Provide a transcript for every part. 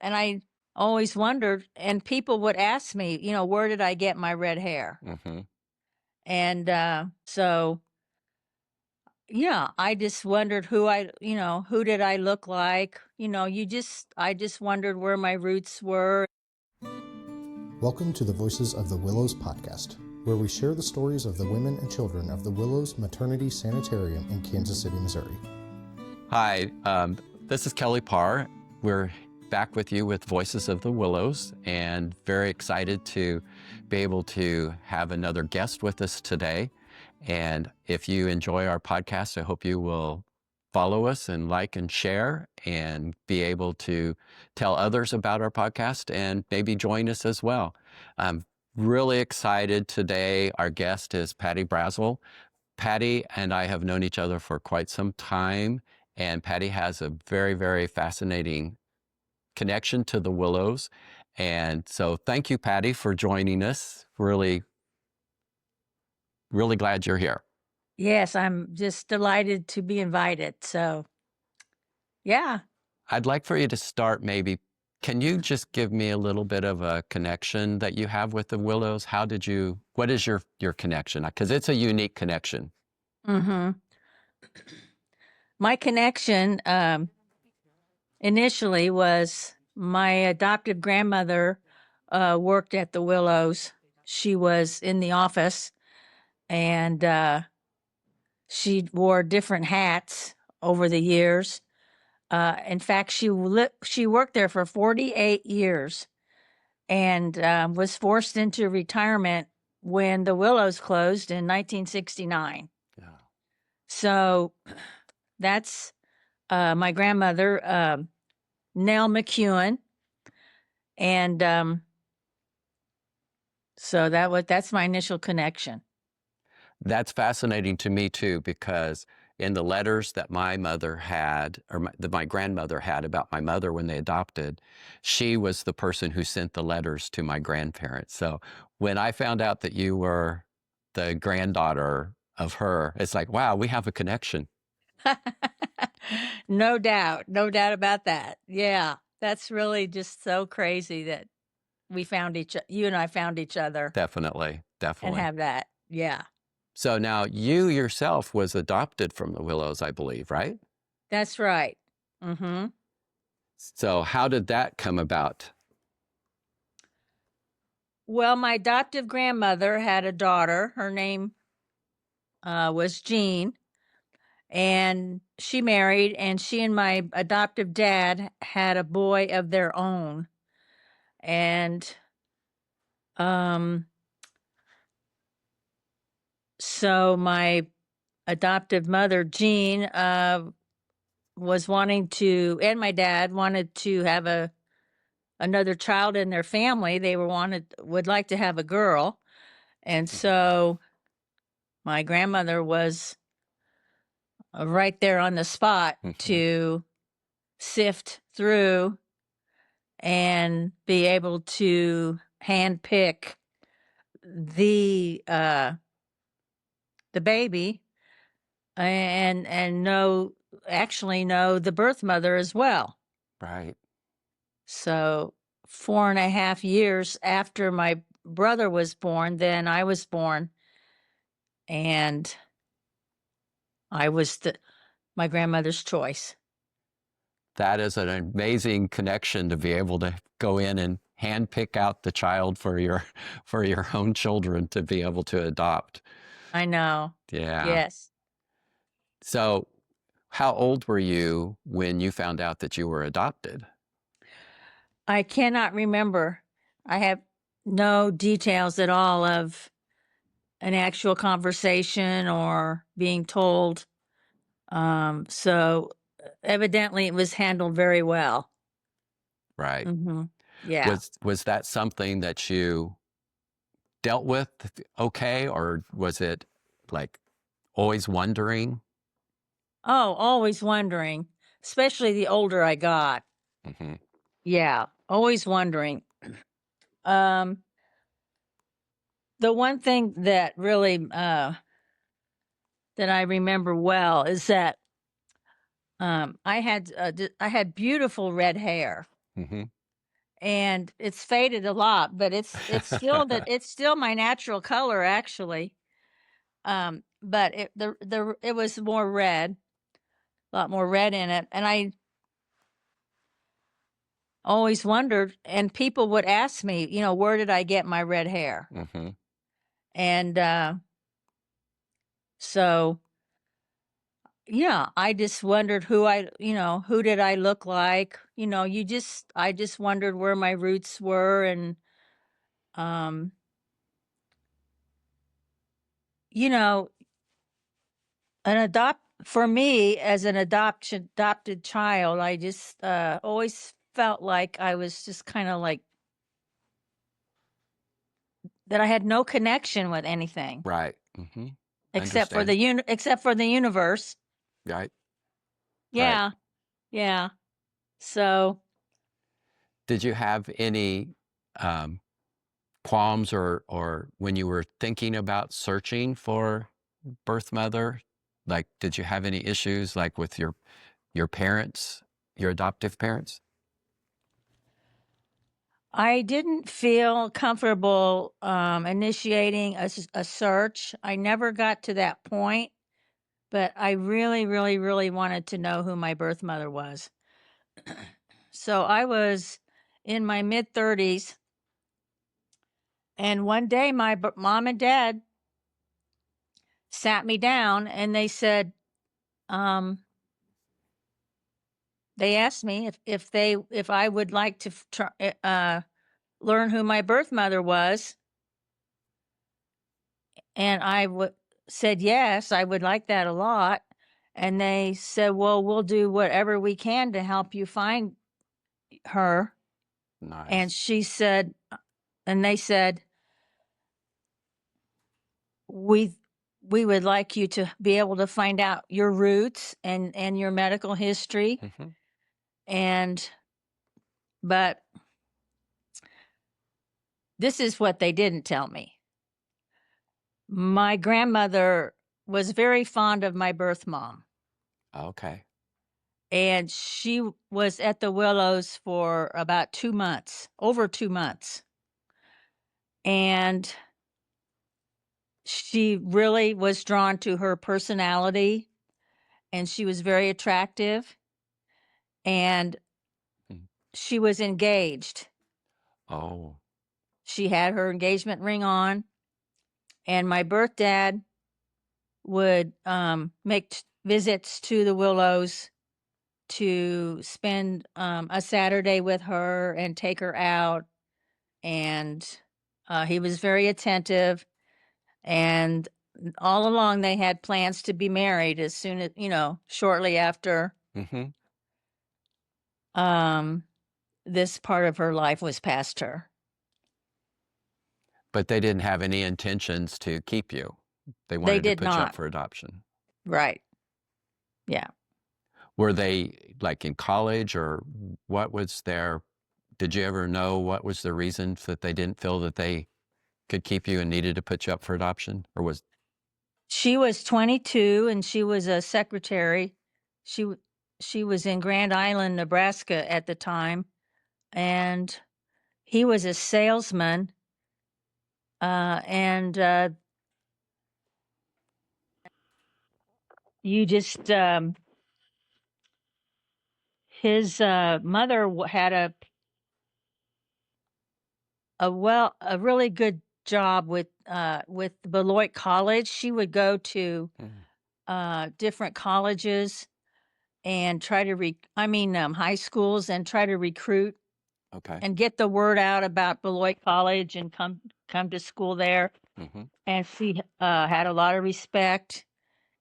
and I always wondered, and people would ask me, where did I get my red hair? Mm-hmm. And so, yeah, I just wondered who did I look like? I just wondered where my roots were. Welcome to the Voices of the Willows podcast, where we share the stories of the women and children of the Willows Maternity Sanitarium in Kansas City, Missouri. Hi, this is KelLee Parr. We're back with you with Voices of the Willows, and very excited to be able to have another guest with us today. And if you enjoy our podcast, I hope you will follow us and like and share and be able to tell others about our podcast and maybe join us as well. I'm really excited today. Our guest is Patty Brasel. Patty and I have known each other for quite some time, and Patty has a very, very fascinating connection to the Willows. And so thank you, Patty, for joining us. Really glad you're here. Yes, I'm just delighted to be invited. So, yeah. I'd like for you to start maybe. Can you just give me a little bit of a connection that you have with the Willows? What is your connection? Because it's a unique connection. Mm-hmm. My connection initially was my adoptive grandmother worked at the Willows. She was in the office, and she wore different hats over the years. In fact, she worked there for 48 years and was forced into retirement when the Willows closed in 1969. Yeah. So that's my grandmother, Nell McEwen, and so that's my initial connection. That's fascinating to me too, because in the letters that my mother had, or that my grandmother had about my mother when they adopted, she was the person who sent the letters to my grandparents. So when I found out that you were the granddaughter of her, it's like, wow, we have a connection. No doubt about that. Yeah, that's really just so crazy that you and I found each other. Definitely. And have that. Yeah. So now you yourself was adopted from the Willows, I believe, right? That's right. Mm-hmm. So how did that come about? Well, my adoptive grandmother had a daughter. Her name was Jean, and she married, and she and my adoptive dad had a boy of their own. And so my adoptive mother, Jean, was wanting to, and my dad wanted to have another child in their family. They would like to have a girl. And so my grandmother was right there on the spot to sift through and be able to handpick the baby and know the birth mother as well. Right. So 4.5 years after my brother was born, then I was born, and I was my grandmother's choice. That is an amazing connection to be able to go in and hand pick out the child for your own children to be able to adopt. I know. Yeah. Yes. So how old were you when you found out that you were adopted? I cannot remember. I have no details at all of an actual conversation or being told. So evidently it was handled very well. Right. Mm-hmm. Yeah. Was that something that you dealt with okay, or was it like always wondering? Oh, always wondering, especially the older I got. Mm-hmm. Yeah, always wondering. The one thing that really that I remember well is that I had beautiful red hair. Mm-hmm. and it's faded a lot, but it's still it's still my natural color actually. But it was more red, a lot more red in it, and I always wondered, and people would ask me, where did I get my red hair? Mm-hmm. And so yeah, I just wondered who did I look like? I just wondered where my roots were, and um you know, for me as an adopted child, I just always felt like I was just kind of like that I had no connection with anything Right. Mm-hmm. except for Understand. except for the universe. Right. Right. Yeah. Yeah. So Did you have any um, qualms or when you were thinking about searching for birth mother? Like, did you have any issues like with your parents, your adoptive parents? I didn't feel comfortable initiating a search. I never got to that point, but I really, really, really wanted to know who my birth mother was. So I was in my mid 30s, and one day my mom and dad sat me down and they said, they asked me if I would like to learn who my birth mother was, and said yes, I would like that a lot. And they said, well, we'll do whatever we can to help you find her. And Nice. they said, we would like you to be able to find out your roots and your medical history. Mm-hmm. But this is what they didn't tell me. My grandmother was very fond of my birth mom, Okay. and she was at the Willows for about 2 months, over 2 months. And she really was drawn to her personality, and she was very attractive, and Mm. she was engaged. Oh. She had her engagement ring on, and my birth dad would make visits to the Willows to spend a Saturday with her and take her out. And he was very attentive. And all along, they had plans to be married as soon as, shortly after Mm-hmm. this part of her life was past her. But they didn't have any intentions to keep you. They They wanted to did put you up not. for adoption. Right. Yeah. Were they like in college, or what was did you ever know what was the reason that they didn't feel that they could keep you and needed to put you up for adoption? Or She was 22 and she was a secretary. She was in Grand Island, Nebraska at the time, and he was a salesman. And you just his mother had a really good job with Beloit College. She would go to different colleges and try to high schools, and try to recruit okay. and get the word out about Beloit College and come to school there. Mm-hmm. And she had a lot of respect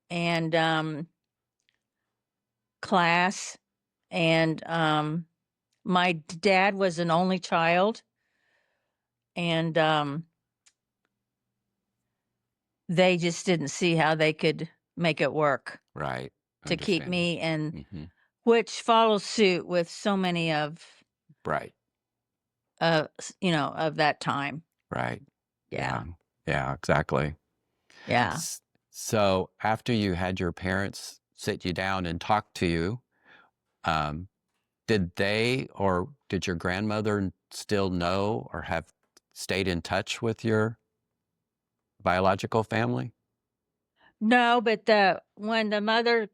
and class. And my dad was an only child, and they just didn't see how they could make it work Right. to keep Understandable. me, and Mm-hmm. which follows suit with so many of Right. of that time. Right. Yeah. Yeah, exactly. Yeah. So after you had your parents sit you down and talk to you, did did your grandmother still know or have stayed in touch with your biological family? No, but when the mother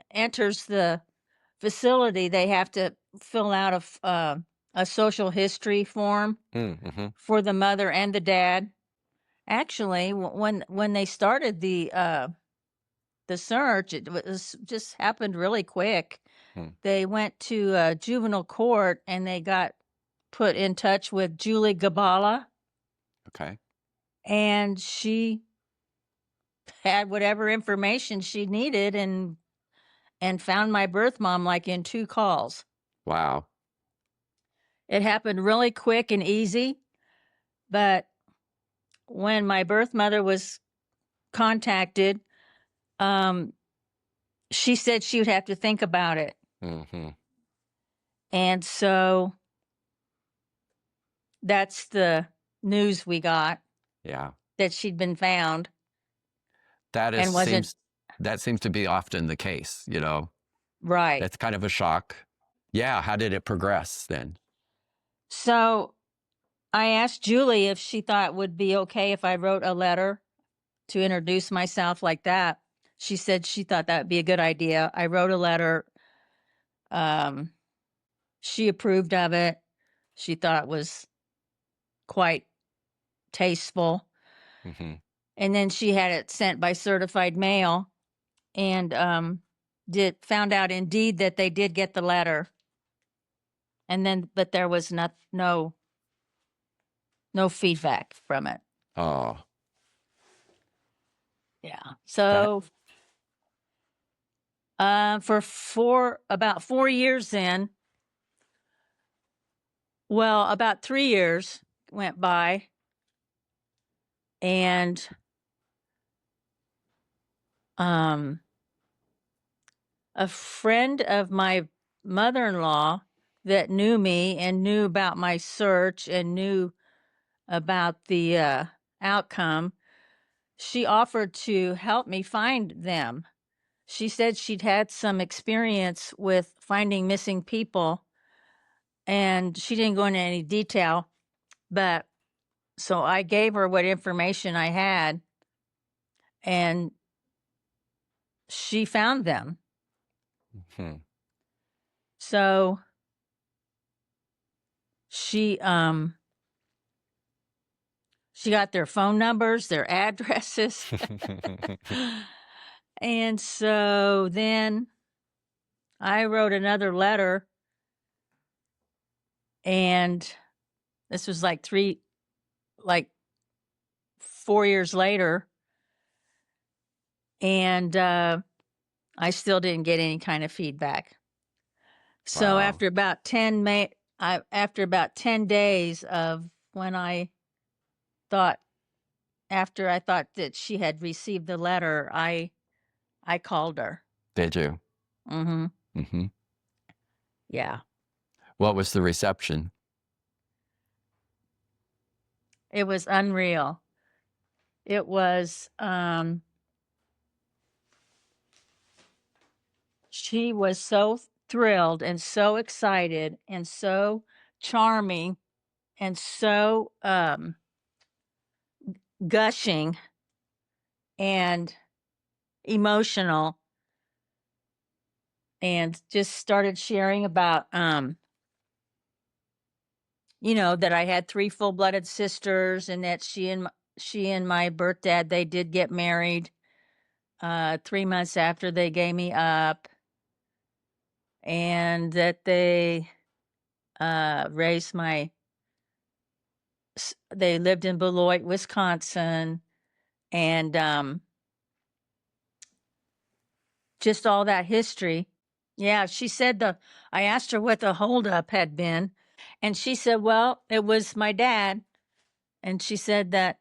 enters the facility, they have to fill out a social history form Mm-hmm. for the mother and the dad. Actually, when they started the search, it was just happened really quick. Hmm. They went to juvenile court and they got put in touch with Julie Gabala, Okay. and she had whatever information she needed and found my birth mom like in 2 calls. Wow. It happened really quick and easy, but when my birth mother was contacted, um, she said she would have to think about it. Mm-hmm. And so that's the news we got, Yeah. that she'd been found That and wasn't seems to be often the case, you know. right. That's kind of a shock. Yeah. How did it progress then? So I asked Julie if she thought it would be okay if I wrote a letter to introduce myself like that. She said she thought that would be a good idea. I wrote a letter. Um, she approved of it. She thought it was quite tasteful. Mm-hmm. And then she had it sent by certified mail and found out indeed that they did get the letter. And then but there was no feedback from it. Oh, Yeah. that. So for about 4 years then, well, about 3 years went by, and um a friend of my mother-in-law that knew me and knew about my search and knew about the outcome, she offered to help me find them. She said she'd had some experience with finding missing people, and she didn't go into any detail, but so I gave her what information I had, and she found them. Hmm. So she got their phone numbers, their addresses. And so then I wrote another letter, and this was like 4 years later, and I still didn't get any kind of feedback. So Wow. after about 10 days of when after I thought that she had received the letter, I called her. Did you? Mm-hmm. Mm-hmm. Yeah. What was the reception? It was unreal. It was, she was so thrilled and so excited and so charming and so gushing and emotional, and just started sharing about that I had 3 full-blooded sisters, and that she and my birth dad, they did get married 3 months after they gave me up, and that they raised they lived in Beloit, Wisconsin, and just all that history. Yeah, she said I asked her what the holdup had been, and she said, well, it was my dad. And she said that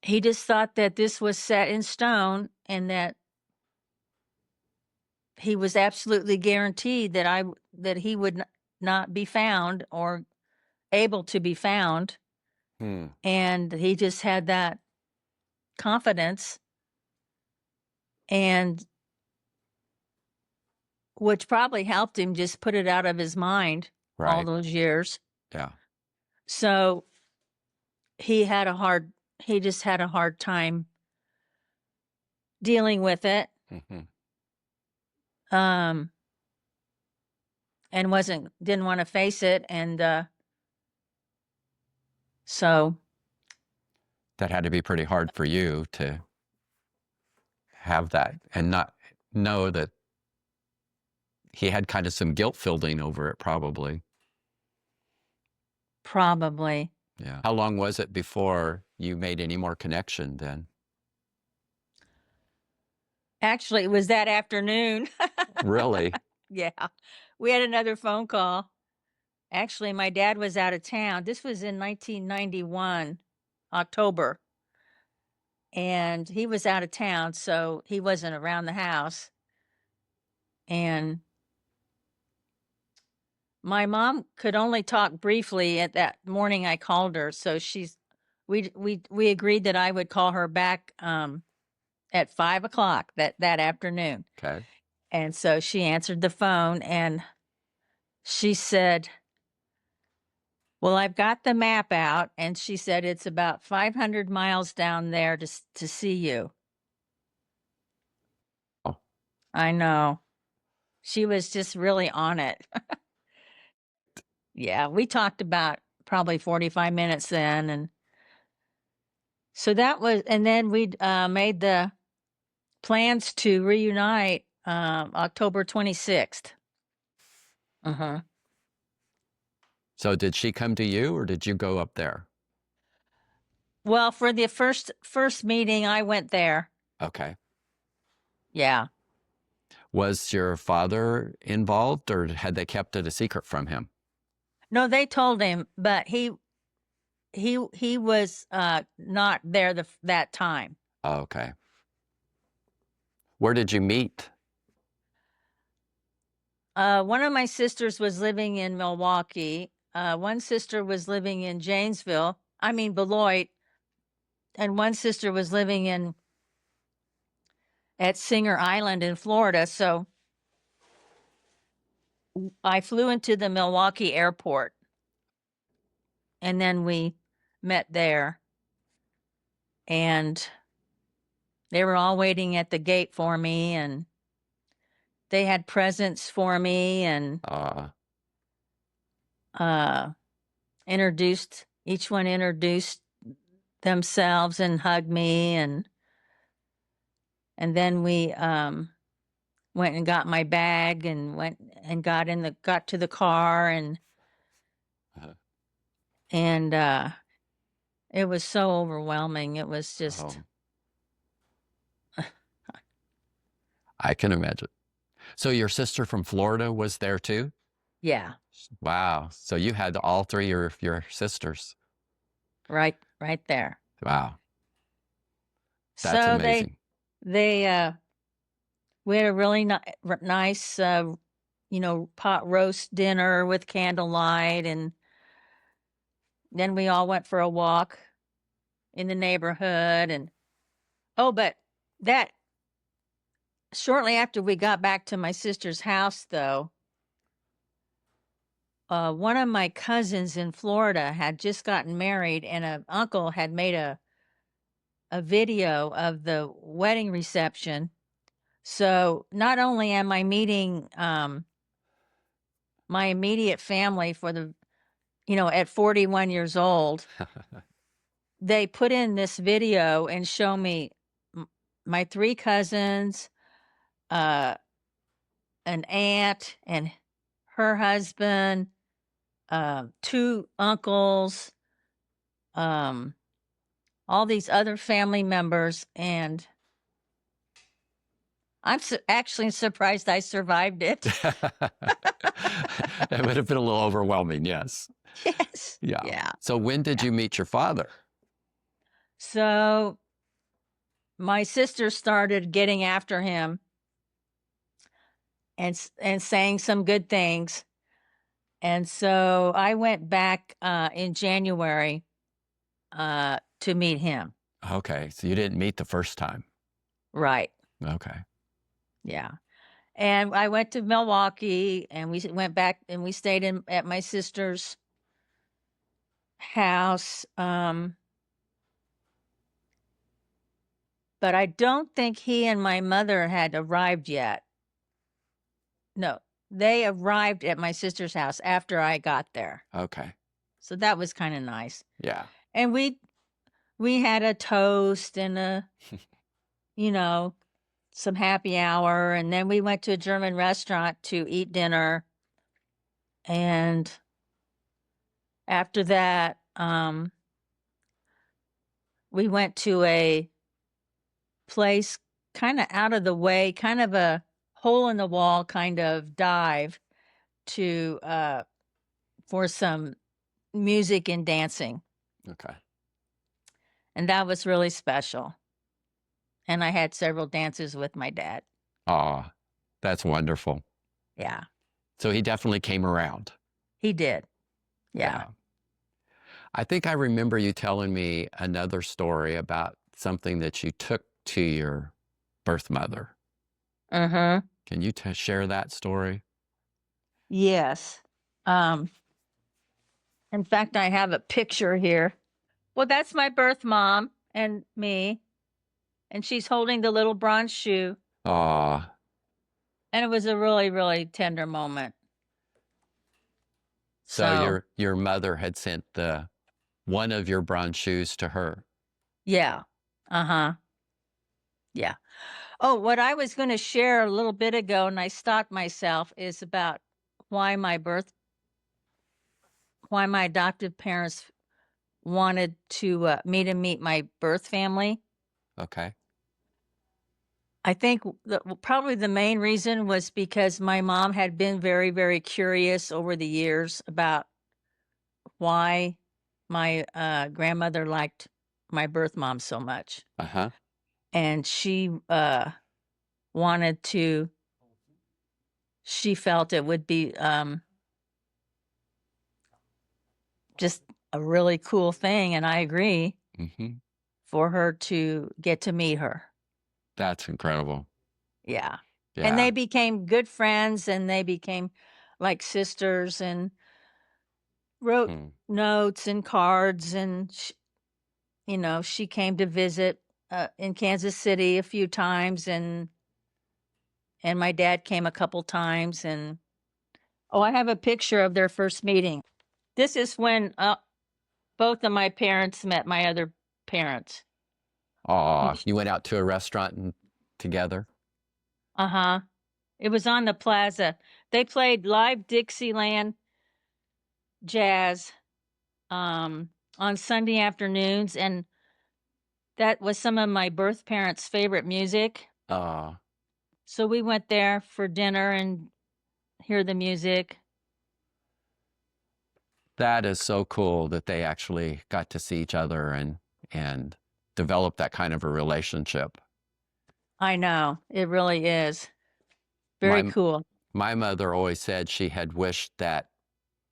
he just thought that this was set in stone and that he was absolutely guaranteed that he would not be found or able to be found. Hmm. And he just had that confidence. And which probably helped him just put it out of his mind all Right. those years. Yeah. So he just had a hard time dealing with it. Mhm. And didn't want to face it. And so That had to be pretty hard for you to have that and not know that he had kind of some guilt feeling over it, probably. probably, Yeah. How long was it before you made any more connection then? actually, it was that afternoon. Really? Yeah. We had another phone call. Actually, my dad was out of town. This was in 1991, October. And he was out of town, so he wasn't around the house. And my mom could only talk briefly at that morning I called her. So we agreed that I would call her back at 5:00 that afternoon. Okay. And so she answered the phone and she said, "Well, I've got the map out." And she said, "It's about 500 miles down there to see you." Oh. I know. She was just really on it. Yeah, we talked about probably 45 minutes then. And so and then we made the plans to reunite October 26th. Uh-huh. So did she come to you or did you go up there? Well, for the first meeting, I went there. Okay. Yeah. Was your father involved or had they kept it a secret from him? No, they told him, but he was not there that time. Oh, okay. Where did you meet? One of my sisters was living in Milwaukee. One sister was living in Beloit, and one sister was living at Singer Island in Florida. So I flew into the Milwaukee airport, and then we met there, and they were all waiting at the gate for me, and they had presents for me, and each one introduced themselves and hugged me, and then we went and got my bag and went and got to the car, and it was so overwhelming. It was just I can imagine. So your sister from Florida was there too? yeah, Wow. So you had all three of your sisters. right there. Wow. That's So amazing. we had a really nice pot roast dinner with candlelight, and then we all went for a walk in the neighborhood. And but that shortly after we got back to my sister's house, though, one of my cousins in Florida had just gotten married, and an uncle had made a video of the wedding reception. So not only am I meeting my immediate family at 41 years old, they put in this video and show me my three cousins, an aunt and her husband, two uncles, all these other family members, and I'm actually surprised I survived it. It would have been a little overwhelming, yes. Yes. Yeah. Yeah. So when did you meet your father? So my sister started getting after him and saying some good things. And so I went back in January to meet him. Okay. So you didn't meet the first time. Right. Okay. Yeah. And I went to Milwaukee, and we went back and we stayed at my sister's house. But I don't think he and my mother had arrived yet. No, they arrived at my sister's house after I got there. Okay. So that was kind of nice. Yeah. And we had a toast and some happy hour, and then we went to a German restaurant to eat dinner. And after that, we went to a place kind of out of the way, kind of a hole in the wall kind of dive to for some music and dancing. Okay. And that was really special. And I had several dances with my dad. Aw, that's wonderful. Yeah, So he definitely came around. he did. Yeah. I think I remember you telling me another story about something that you took to your birth mother. Mm-hmm. Can you share that story? Yes. In fact, I have a picture here. Well, that's my birth mom and me. And she's holding the little bronze shoe. Aw, And it was a really, really tender moment. so your mother had sent one of your bronze shoes to her. Yeah. Uh-huh. Yeah. Oh, what I was going to share a little bit ago, and I stopped myself, is about why my adoptive parents wanted me to meet my birth family. Okay. I think probably the main reason was because my mom had been very, very curious over the years about why my grandmother liked my birth mom so much. Uh-huh. And she she felt it would be just a really cool thing, and I agree, Mm-hmm. for her to get to meet her. That's incredible. Yeah. Yeah. And they became good friends, and they became like sisters, and wrote notes and cards, and she came to visit in Kansas City a few times, and my dad came a couple times, and I have a picture of their first meeting. This is when both of my parents met my other parents. Aw, you went out to a restaurant together? Uh-huh. It was on the plaza. They played live Dixieland jazz on Sunday afternoons, and that was some of my birth parents' favorite music. Aw, So we went there for dinner and hear the music. that is so cool that they actually got to see each other and develop that kind of a relationship. I know. It really is. Very cool. My mother always said she had wished that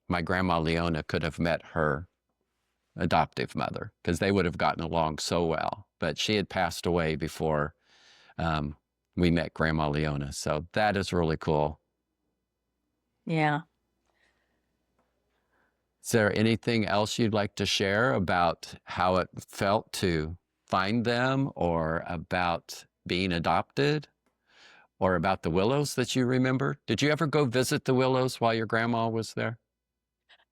my grandma Leona could have met her adoptive mother because they would have gotten along so well. But she had passed away before we met Grandma Leona. So that is really cool. Yeah. Is there anything else you'd like to share about how it felt to find them, or about being adopted, or about the Willows that you remember? Did you ever go visit the Willows while your grandma was there?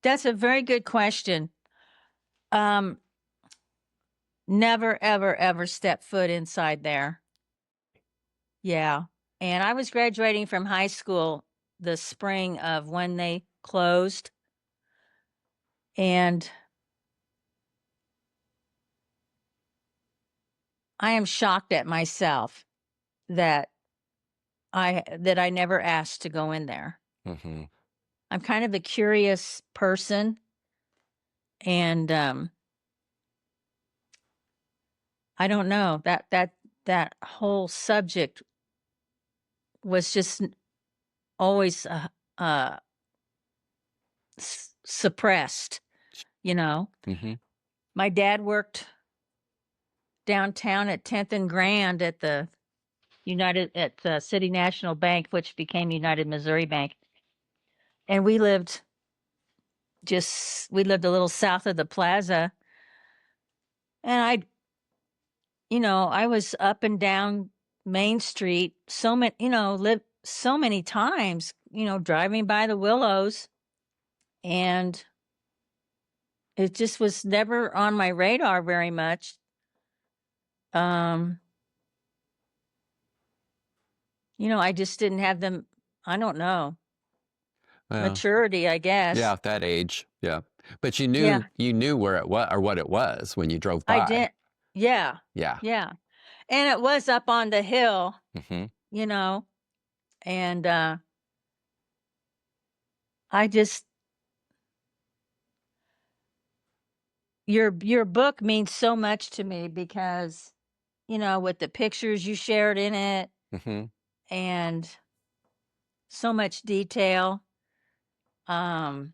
That's a very good question. Never, ever, ever stepped foot inside there. Yeah. And I was graduating from high school the spring of when they closed. And I am shocked at myself that I never asked to go in there. Mm-hmm. I'm kind of a curious person, and I don't know, that whole subject was just always suppressed, Mm-hmm. My dad worked downtown at 10th and Grand at the City National Bank, which became United Missouri Bank. And we lived a little south of the plaza. And I was up and down Main Street lived so many times, driving by the Willows, and it just was never on my radar very much. I just didn't have them, I don't know, maturity, I guess. Yeah, that age. Yeah. But you Yeah. knew where it was or what it was when you drove by. I did. Yeah. Yeah. Yeah. And it was up on the hill, Mm-hmm. And I just, your book means so much to me because, with the pictures you shared in it Mm-hmm. and so much detail. I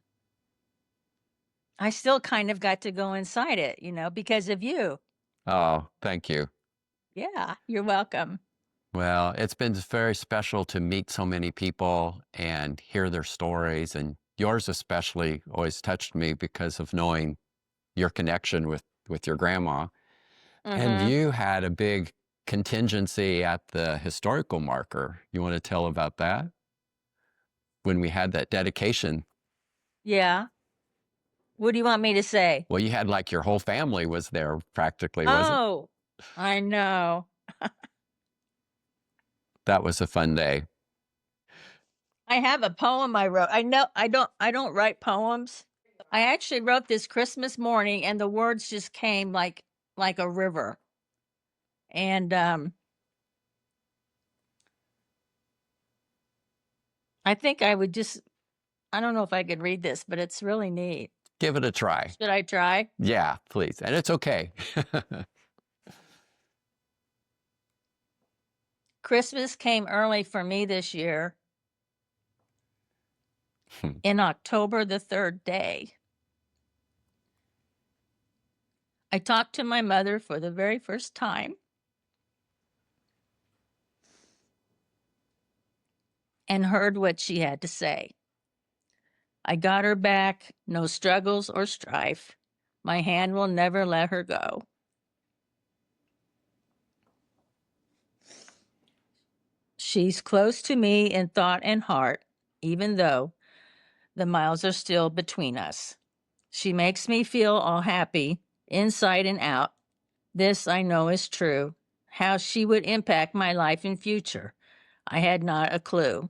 still kind of got to go inside it, because of you. Oh, thank you. Yeah, you're welcome. Well, it's been very special to meet so many people and hear their stories, and yours especially always touched me because of knowing your connection with your grandma. And you had a big contingency at the historical marker. You want to tell about that? When we had that dedication. Yeah. What do you want me to say? Well, you had like your whole family was there practically, wasn't it? Oh, I know. That was a fun day. I have a poem I wrote. I know I don't write poems. I actually wrote this Christmas morning and the words just came like a river. And I think I don't know if I could read this, but it's really neat. Give it a try. Should I try? Yeah, please. And it's okay. Christmas came early for me this year. In October, the 3rd day. I talked to my mother for the very first time. And heard what she had to say. I got her back, no struggles or strife. My hand will never let her go. She's close to me in thought and heart, even though the miles are still between us. She makes me feel all happy, inside and out. This I know is true. How she would impact my life and future, I had not a clue.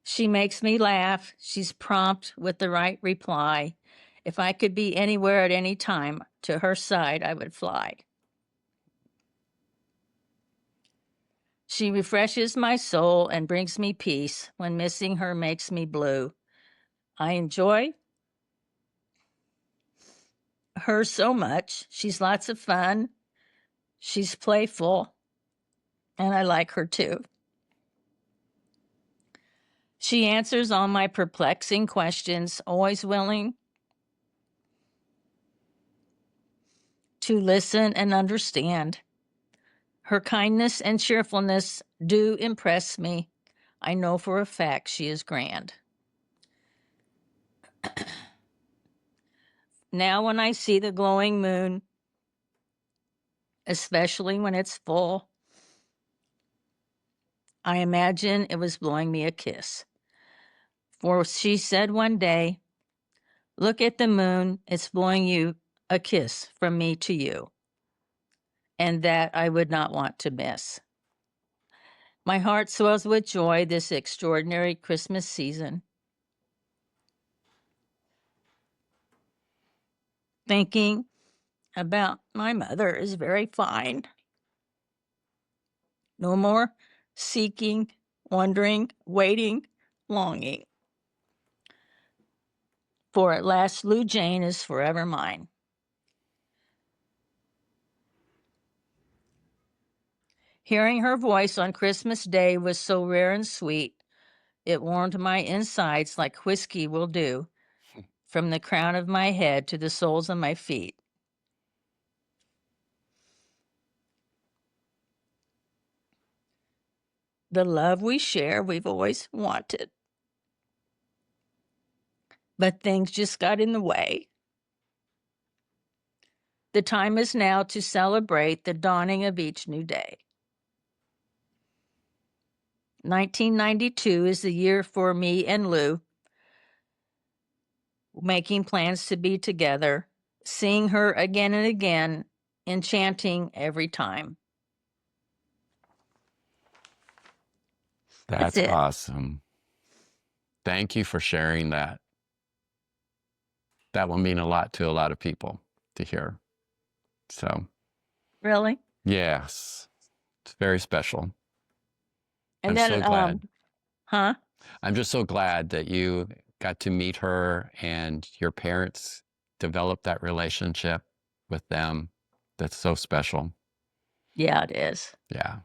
She makes me laugh. She's prompt with the right reply. If I could be anywhere at any time, to her side I would fly. She refreshes my soul and brings me peace. When missing her makes me blue. I enjoy her so much. She's lots of fun. She's playful. And I like her too. She answers all my perplexing questions, always willing to listen and understand. Her kindness and cheerfulness do impress me. I know for a fact she is grand. Now when I see the glowing moon, especially when it's full, I imagine it was blowing me a kiss. For she said one day, "Look at the moon, it's blowing you a kiss from me to you." And that I would not want to miss. My heart swells with joy this extraordinary Christmas season. Thinking about my mother is very fine. No more seeking, wondering, waiting, longing. For at last Lou Jane is forever mine. Hearing her voice on Christmas Day was so rare and sweet, it warmed my insides like whiskey will do. from the crown of my head to the soles of my feet. The love we share, we've always wanted. But things just got in the way. The time is now to celebrate the dawning of each new day. 1992 is the year for me and Lou, making plans to be together, seeing her again and again, enchanting every time. That's it. awesome. Thank you for sharing that. That will mean a lot to a lot of people to hear. So, Really? yes, it's very special. And I'm then, so glad. Huh? I'm just so glad that you got to meet her and your parents developed that relationship with them. That's so special. Yeah, it is. Yeah.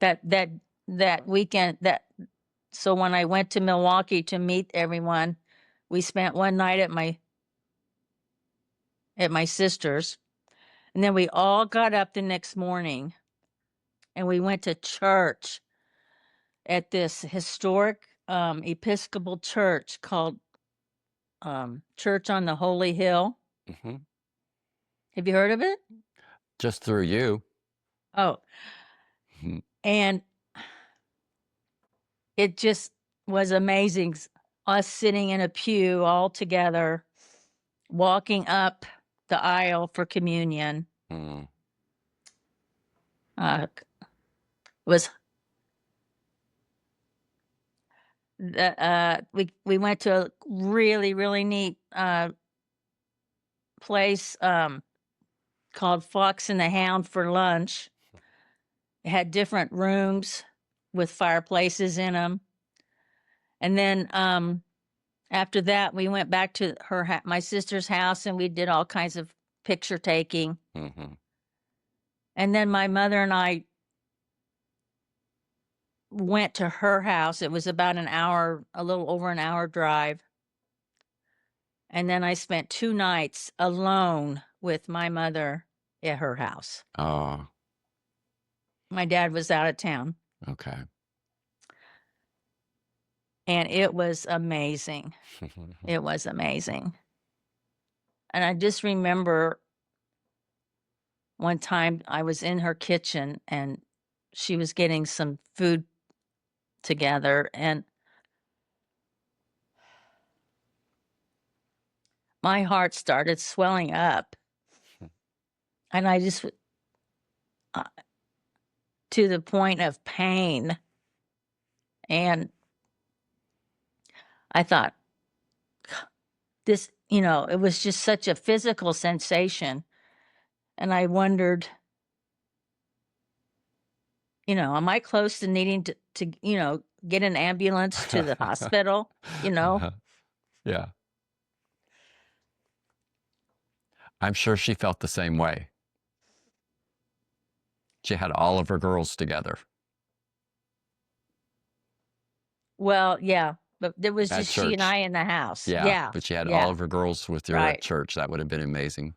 That weekend, so when I went to Milwaukee to meet everyone, we spent one night at my sister's, and then we all got up the next morning and we went to church at this historic Episcopal church called Church on the Holy Hill. Mm-hmm. Have you heard of it? Just through you. Oh, Mm-hmm. and it just was amazing. Us sitting in a pew all together, walking up the aisle for communion. Mm. Was we went to a really, really neat place called Fox and the Hound for lunch. It had different rooms with fireplaces in them. And then after that, we went back to my sister's house, and we did all kinds of picture taking. Mm-hmm. And then my mother and I went to her house. It was about an hour, a little over an hour drive. And then I spent 2 nights alone with my mother at her house. Oh, My dad was out of town. okay. And it was amazing. It was amazing. And I just remember one time I was in her kitchen and she was getting some food together, and my heart started swelling up. And I just, to the point of pain. And I thought, this, it was just such a physical sensation. And I wondered, am I close to needing to get an ambulance to the hospital, Yeah. I'm sure she felt the same way. She had all of her girls together. Well, yeah, but there was At just she and church. I in the house. Yeah. Yeah. But she had yeah, all of her girls with her Right. at church. That would have been amazing.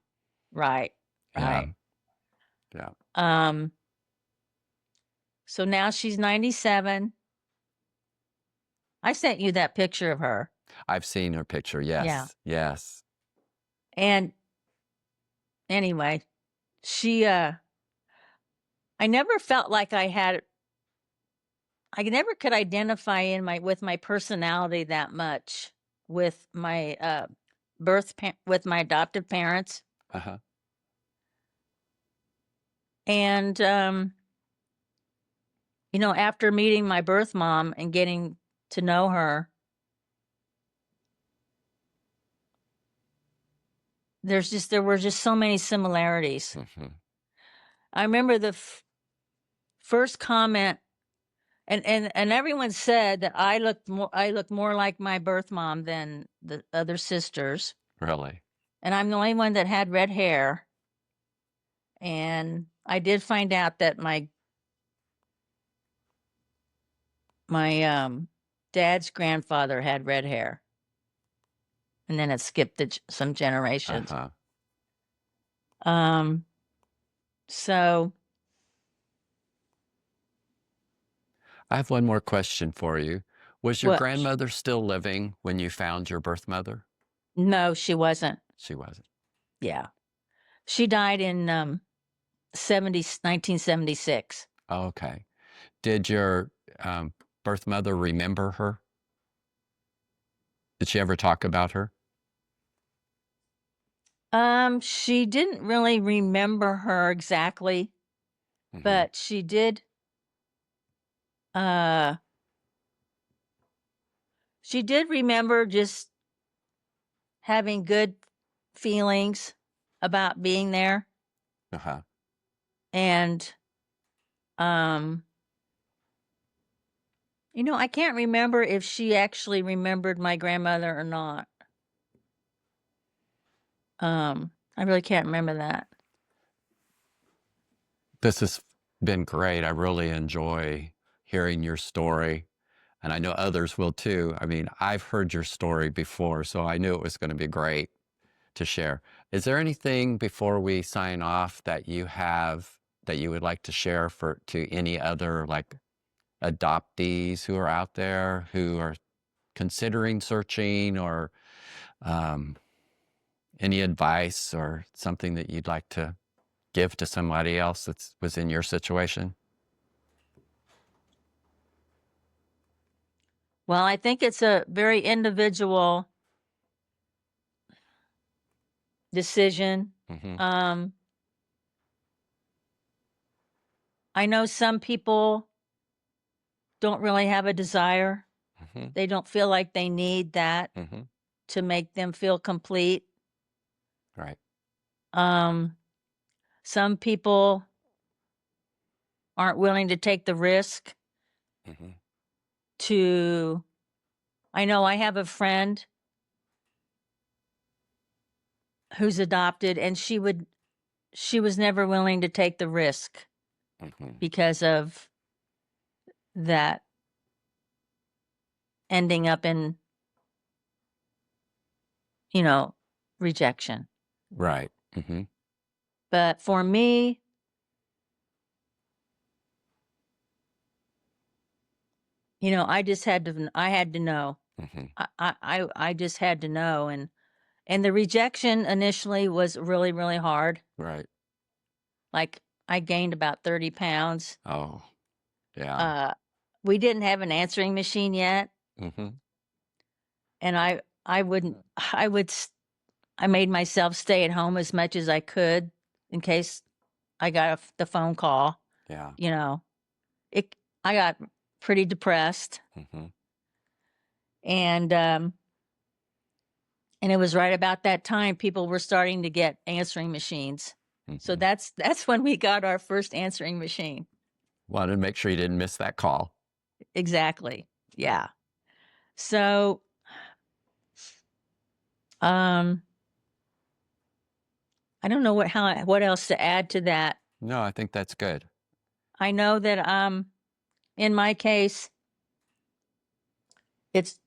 Right. Yeah. Right. Yeah. So now she's 97. I sent you that picture of her. I've seen her picture. Yes. Yeah. Yes. And anyway, I never felt like I never could identify with my personality that much with my with my adoptive parents. Uh-huh. And after meeting my birth mom and getting to know her, there were just so many similarities. Mm-hmm. I remember the first comment, and everyone said that I looked more like my birth mom than the other sisters. Really? And I'm the only one that had red hair. And I did find out that my Dad's grandfather had red hair. And then it skipped some generations. Uh-huh. So I have one more question for you. Was your what? grandmother still living when you found your birth mother? No, she wasn't. She wasn't. Yeah. She died in 1976. Okay. Did your birth mother remember her? Did she ever talk about her? She didn't really remember her exactly, Mhm. but she did remember just having good feelings about being there. Uh-huh. And I can't remember if she actually remembered my grandmother or not. I really can't remember that. This has been great. I really enjoy hearing your story, and I know others will too. I mean, I've heard your story before, so I knew it was going to be great to share. Is there anything before we sign off that you have that you would like to share to any other like adoptees who are out there who are considering searching, or any advice or something that you'd like to give to somebody else that was in your situation? Well, I think it's a very individual decision. Mm-hmm. I know some people don't really have a desire. Mm-hmm. They don't feel like they need that Mm-hmm. to make them feel complete. Right. Some people aren't willing to take the risk Mm-hmm. I know I have a friend who's adopted, and she was never willing to take the risk Mm-hmm. because of that ending up in, rejection. Right. Mm-hmm. But for me, I just had to know. Mm-hmm. I just had to know. And the rejection initially was really, really hard. Right. Like, I gained about 30 pounds. Oh, yeah. We didn't have an answering machine yet. Mm-hmm. And I made myself stay at home as much as I could in case I got the phone call. Yeah. I got pretty depressed. Mm-hmm. And it was right about that time people were starting to get answering machines. Mm-hmm. So that's when we got our first answering machine. Wanted to make sure you didn't miss that call. Exactly. Yeah. So I don't know what else to add to that. No, I think that's good. I know that in my case it's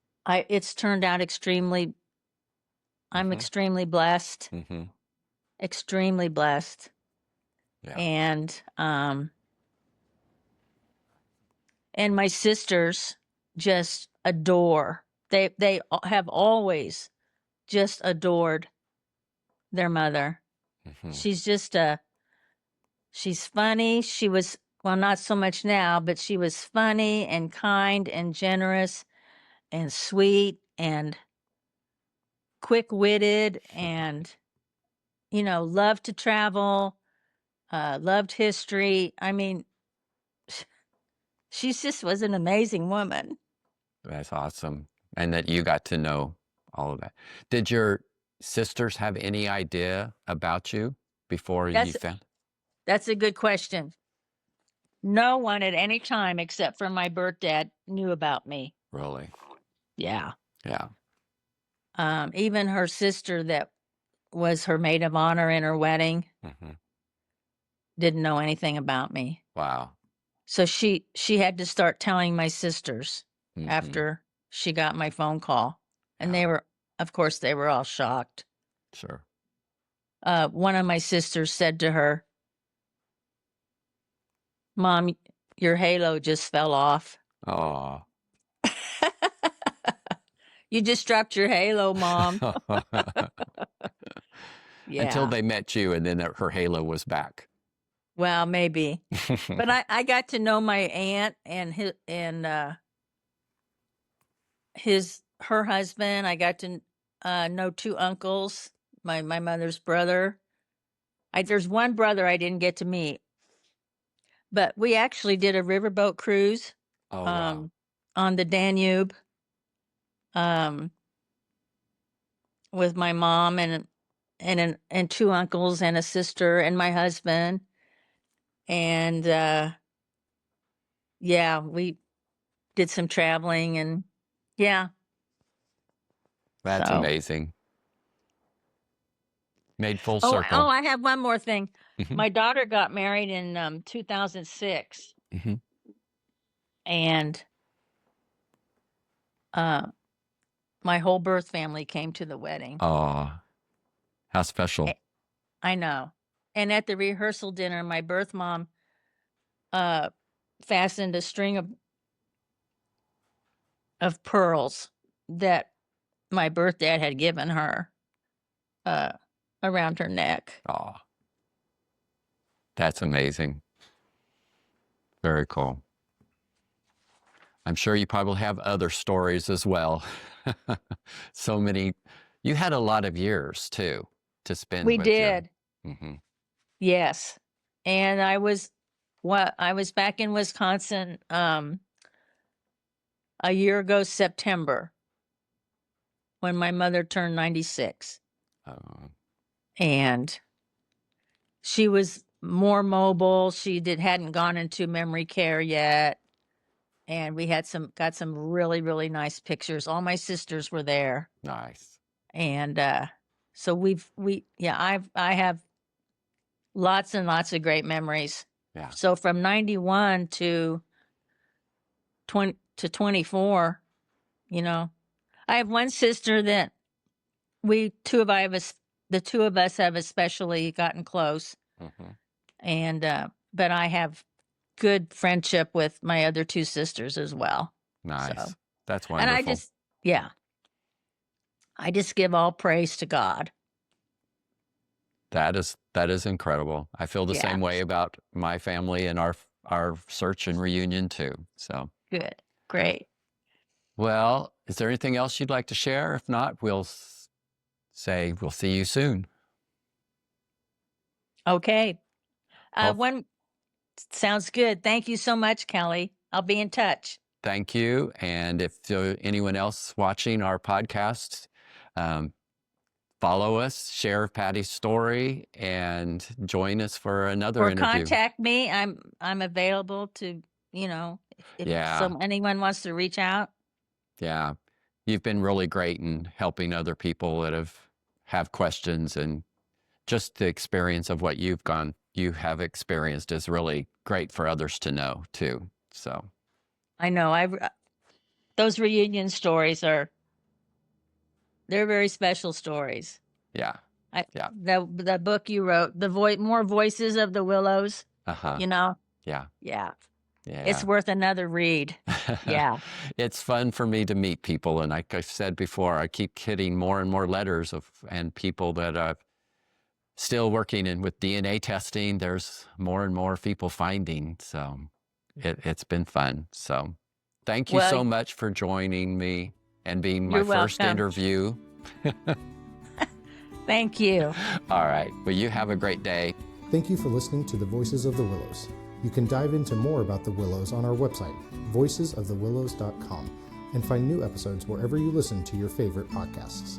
turned out extremely. I'm Mm-hmm. extremely blessed. Mm-hmm. Extremely blessed. Yeah. And my sisters just adore. They have always just adored their mother. Mm-hmm. She's just she's funny. She was, well, not so much now, but she was funny and kind and generous and sweet and quick-witted and loved to travel, loved history. I mean, she just was an amazing woman. That's awesome. And that you got to know all of that. Did your sisters have any idea about you before you found? That's a good question. No one at any time except for my birth dad knew about me. Really? Yeah. Yeah. Even her sister that was her maid of honor in her wedding Mm-hmm. didn't know anything about me. Wow. So she had to start telling my sisters Mm-hmm. after she got my phone call. And they were, of course, they were all shocked. Sure. One of my sisters said to her, "Mom, your halo just fell off." Oh. You just dropped your halo, Mom. Yeah. Until they met you, and then her halo was back. Well, maybe. But I got to know my aunt and her husband. I got to know 2 uncles, my mother's brother. There's one brother I didn't get to meet. But we actually did a riverboat cruise Oh, wow. on the Danube with my mom and 2 uncles and a sister and my husband. And yeah, we did some traveling and yeah. That's So. amazing. Made full Oh, circle. I have one more thing. Mhm. My daughter got married in 2006. Mhm. And my whole birth family came to the wedding. Oh, how special. I know. And at the rehearsal dinner, my birth mom fastened a string of pearls that my birth dad had given her around her neck. Oh, that's amazing. Very cool. I'm sure you probably have other stories as well. So many. You had a lot of years too to spend We with did. Mm-hmm. Yes. And I was back in Wisconsin a year ago September when my mother turned 96. And she was more mobile. She hadn't gone into memory care yet. And we got some really, really nice pictures. All my sisters were there. Nice. And so I have lots and lots of great memories. Yeah. So from 91 to 24, you know, I have one sister that the two of us have especially gotten close. Mm-hmm. And but I have good friendship with my other 2 sisters as well. Nice. So. That's wonderful. And I just give all praise to God. That is incredible. I feel the same way about my family and our search and reunion too. So good. Great. Well, is there anything else you'd like to share? If not, we'll say we'll see you soon. Okay. One sounds good. Thank you so much, KelLee. I'll be in touch. Thank you. And if anyone else watching our podcast, follow us, share Patty's story, and join us for another interview. Or contact me. I'm available to, if anyone wants to reach out. Yeah. You've been really great in helping other people that have questions, and just the experience of what you have experienced is really great for others to know too. So I know those reunion stories they're very special stories. Yeah. The book you wrote, More Voices of the Willows. Yeah. Yeah. It's worth another read. Yeah. It's fun for me to meet people. And like I said before, I keep getting more and more letters and people that are still working with DNA testing. There's more and more people finding. So it's been fun. So thank you so much for joining me and being my first interview. Thank you. All right. Well, you have a great day. Thank you for listening to the Voices of the Willows. You can dive into more about the Willows on our website, voicesofthewillows.com, and find new episodes wherever you listen to your favorite podcasts.